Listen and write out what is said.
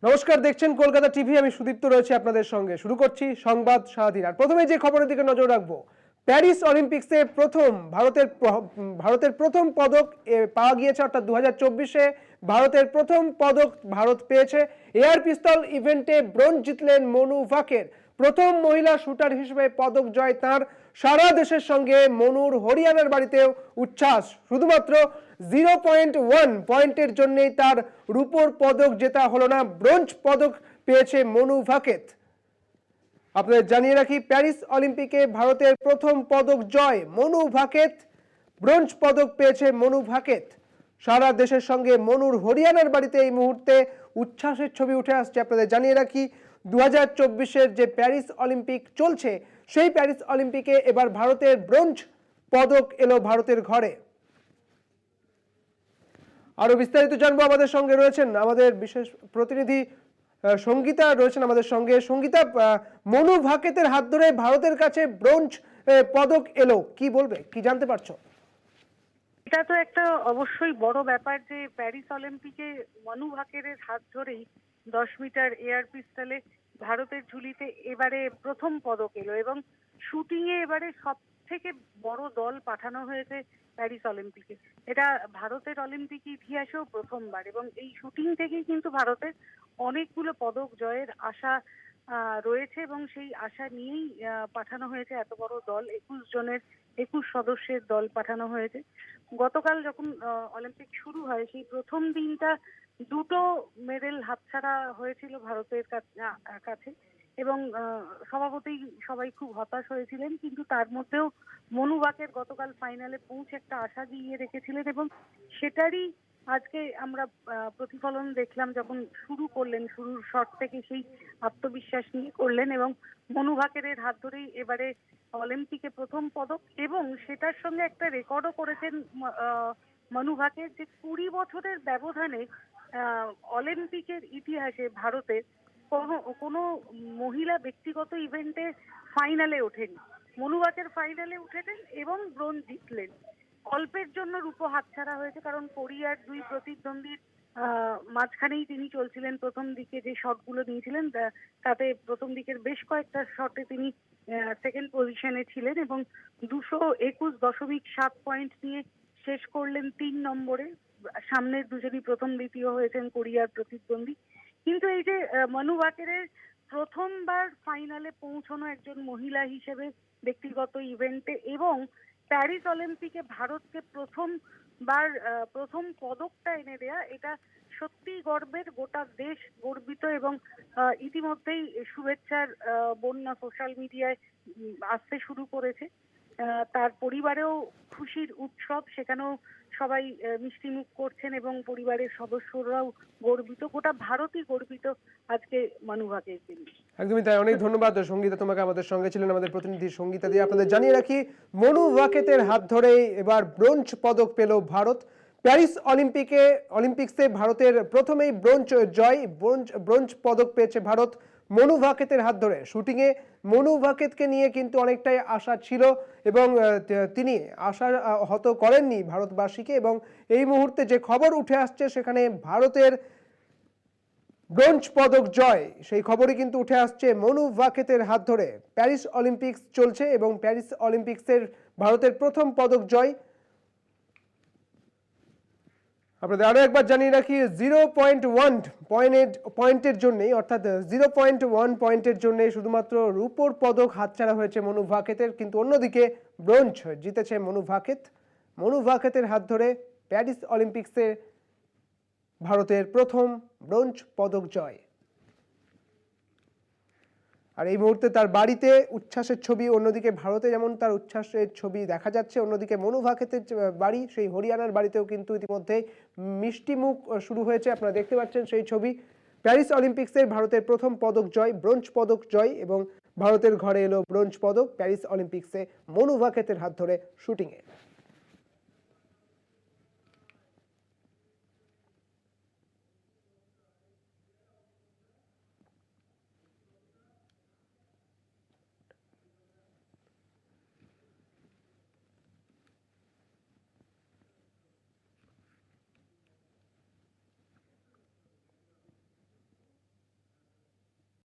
নমস্কার, দেখছেন কলকাতা টিভি। আমি সুদীপ্ত রয়েছে আপনাদের সঙ্গে। শুরু করছি সংবাদ সারাদিন। আর প্রথমে যে খবরের দিকে নজর রাখবো, প্যারিস অলিম্পিক্সে ভারতের প্রথম পদক পাওয়া গিয়েছে, অর্থাৎ 2024-এ ভারতের প্রথম পদক ভারত পেয়েছে। এয়ার পিস্তল ইভেন্টে ব্রোঞ্জ জিতলেন মনু ভাকের। প্রথম মহিলা শুটার হিসেবে পদক জয় তাঁর। সারা দেশের সঙ্গে মনুর হরিয়ানার বাড়িতেও উচ্ছ্বাস। শুধুমাত্র 0.1 পয়েন্টের জন্যই তার রূপোর পদক জেতা হলো না, ব্রোঞ্জ পদক পেয়েছে মনু ভাকের। আপনাদের জানিয়ে রাখি, প্যারিস অলিম্পিকে ভারতের প্রথম পদক জয় মনু ভাকের। ব্রোঞ্জ পদক পেয়েছে মনু ভাকের। সারা দেশের সঙ্গে মনুর হরিয়ানার বাড়িতে এই মুহূর্তে উচ্ছ্বাসের ছবি উঠে আসছে। আপনাদের জানিয়ে রাখি, 2024-এর যে প্যারিস অলিম্পিক চলছে, সেই প্যারিস অলিম্পিকে এবার ভারতের ব্রোঞ্জ পদক এলো ভারতের ঘরে। আরো বিস্তারিত জানবো। আমাদের সঙ্গে রয়েছেন আমাদের বিশেষ প্রতিনিধি সঙ্গীতা রয়েছেন আমাদের সঙ্গে। সঙ্গীতা, মনু ভাকেতের হাত ধরে ভারতের কাছে ব্রোঞ্জ পদক এলো, কি বলবে, কি জানতে পারছো? এটা তো একটা অবশ্যই বড় ব্যাপার যে প্যারিস অলিম্পিকে মনু ভাকের হাত ধরেই 10 মিটার এয়ার পিস্তলে ভারতের ঝুলিতে এবারে প্রথম পদক এলো এবং শুটিং এ এবারে সব থেকে বড় দল পাঠানো হয়েছে প্যারিস অলিম্পিকে। এটা ভারতের অলিম্পিক ইতিহাসেও প্রথমবার এবং এই শুটিং থেকেই কিন্তু ভারতের অনেকগুলো পদক জয়ের আশা রয়েছে এবং সেই আশা নিয়েই পাঠানো হয়েছে এত বড় দল। 21 সদস্যের দল পাঠানো হয়েছে। গতকাল যখন অলিম্পিক শুরু হয় সেই প্রথম দিনটা দুটো মেডেল হাতছাড়া হয়েছিল ভারতের কাছে এবং স্বভাবতই সবাই খুব হতাশ হয়েছিলেন, কিন্তু তার মধ্যেও মনু ভাকের গতকাল ফাইনালে পৌঁছে একটা আশা দিয়ে রেখেছিলেন এবং সেটারই আজকে আমরা প্রতিফলন দেখলাম যখন শুরুর শট থেকে সেই আত্মবিশ্বাস নিয়ে করলেন এবং মনু ভাকের হাত ধরেই এবারে অলিম্পিকে প্রথম পদক এবং সেটার সঙ্গে একটা রেকর্ডও করেছেন মনু ভাকের, যে 20 বছরের ব্যবধানে অলিম্পিকের ইতিহাসে ভারতের কোনো মহিলা ব্যক্তিগত ইভেন্টে ফাইনালে ওঠেনি। মনু ভাকের ফাইনালে উঠেছেন এবং ব্রোঞ্জ জিতলেন। অল্পের জন্য রূপো হাতছাড়া হয়েছে, কারণ কোরিয়ার দুই প্রতিদ্বন্দ্বীর মাঝখানেই তিনি চলছিলেন। প্রথম দিকে যে শটগুলো নিয়েছিলেন তাতে প্রথম দিকের বেশ কয়েকটা শটে তিনি সেকেন্ড পজিশনে ছিলেন এবং 221.7 পয়েন্ট নিয়ে শেষ করলেন 3 নম্বরে। সামনের দুজনই প্রথম দ্বিতীয় হয়েছেন কোরিয়ার প্রতিদ্বন্দ্বী। কিন্তু এই যে মনু ভাকের প্রথমবার ফাইনালে পৌঁছানো একজন মহিলা হিসেবে ব্যক্তিগত ইভেন্টে এবং প্যারিস অলিম্পিকে ভারতকে প্রথম পদকটা এনে দেয়া, এটা সত্যিই গর্বের। গোটা দেশ গর্বিত এবং ইতিমধ্যেই শুভেচ্ছার বন্যা সোশ্যাল মিডিয়ায় আসতে শুরু করেছে। তার পরিবারেও খুশির উৎসব, সেখানেও সবাই মিষ্টি মুখ করছেন এবং পরিবারের সদস্যরাও গর্বিত। গোটা ভারতই গর্বিত আজকে মনু ভাকের জন্য। একদমই তাই। অনেক ধন্যবাদ সঙ্গীতা, তোমাকে। আমাদের সঙ্গে ছিলেন আমাদের প্রতিনিধি সঙ্গীতা দিয়ে। আপনাদের জানিয়ে রাখি, মনু ভাকেতের হাত ধরেই এবার ব্রোঞ্জ পদক পেল ভারত। প্যারিস অলিম্পিক্সে ভারতের প্রথমেই ব্রোঞ্জ পদক পেয়েছে ভারত মনু ভাকেতের হাত ধরে। শুটিংয়ে মনু ভাকেতকে নিয়ে কিন্তু অনেকটাই আশা ছিল এবং তিনি আশা হত করেননি ভারতবাসীকে। এবং এই মুহূর্তে যে খবর উঠে আসছে, সেখানে ভারতের ব্রোঞ্জ পদক জয়, সেই খবরই কিন্তু উঠে আসছে মনু ভাকেতের হাত ধরে। প্যারিস অলিম্পিক্স চলছে এবং প্যারিস অলিম্পিক্সের ভারতের প্রথম পদক জয়। আপনাদের আরো একবার জানিয়ে রাখি, 0.1 পয়েন্টের জন্যই, অর্থাৎ 0.1 পয়েন্টের জন্যই শুধুমাত্র রূপোর পদক হাতছাড়া হয়েছে মনু ভাকেতের। কিন্তু অন্যদিকে ব্রোঞ্জ জিতেছে মনু ভাকেত। মনু ভাকেতের হাত ধরে প্যারিস অলিম্পিক্সে ভারতের প্রথম ব্রোঞ্জ পদক জয়। আর এই মুহূর্তে তার বাড়িতে উচ্ছ্বাসের ছবি। অন্যদিকে ভারতে যেমন তার উচ্ছ্বাসের ছবি দেখা যাচ্ছে, অন্যদিকে মনু ভাকেতের বাড়ি, সেই হরিয়ানার বাড়িতেও কিন্তু ইতিমধ্যে মিষ্টি মুখ শুরু হয়েছে। আপনারা দেখতে পাচ্ছেন সেই ছবি। প্যারিস অলিম্পিক্সের ভারতের প্রথম পদক জয়, ব্রোঞ্জ পদক জয় এবং ভারতের ঘরে এলো ব্রোঞ্জ পদক প্যারিস অলিম্পিক্সে মনু ভাকেতের হাত ধরে শুটিংয়ে।